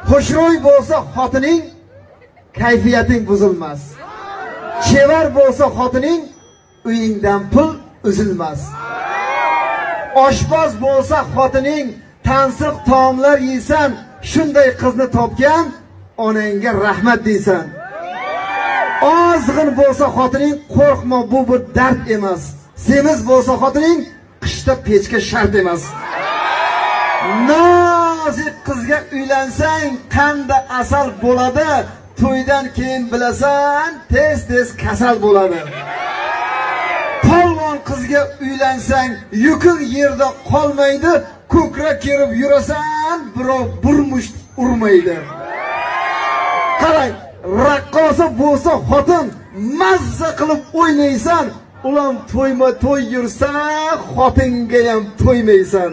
Xushro'y bo'lsa xotining, kayfiyating buzilmas. Chevar bo'lsa xotining, uyingdan pul uzilmas. Oshpaz bo'lsa xotining, tansiq taomlar yeysan, shunday qizni topgan, onangga rahmat deysan. Ozg'in bo'lsa xotining, qo'rqma, bu bir dard emas. Semiz bo'lsa xotining, qishda pechka shart emas. Nozik qizga uylansang, qanda asal bo'ladi. To'ydan keyin bilasan, tez kasal bo'ladi. Polvon qizga uylansang, yuking yerda qolmaydi. Ko'krak kerib yurasan, birov burmush urmaydi. Qarang, raqqosa bo'lsa xotin, mazza qilib o'ynaysan. Ulan to'yma to'y yursa, xotinga ham to'ymaysan.